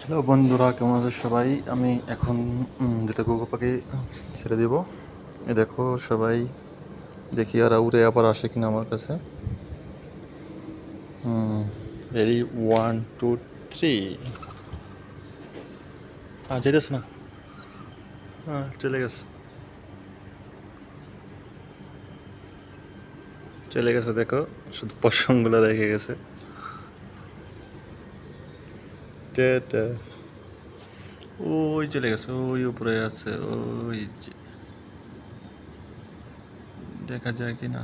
Hello বন্ধুরা, কেমন আছে সবাই? আমি এখন যেটা ঘুঘু পাখি ছেড়ে দিব। দেখো সবাই, দেখি আর উড়ে আবার আসে কিনা আমার কাছে। রেডি, 1 2 3। যেতেছে না। চলে গেছে, চলে গেছে। দেখো, শুধু পশমগুলো রেখে গেছে। টা। ওই চলে গেছে, ওই উপরে আছে, ওই যে দেখা যায় কিনা।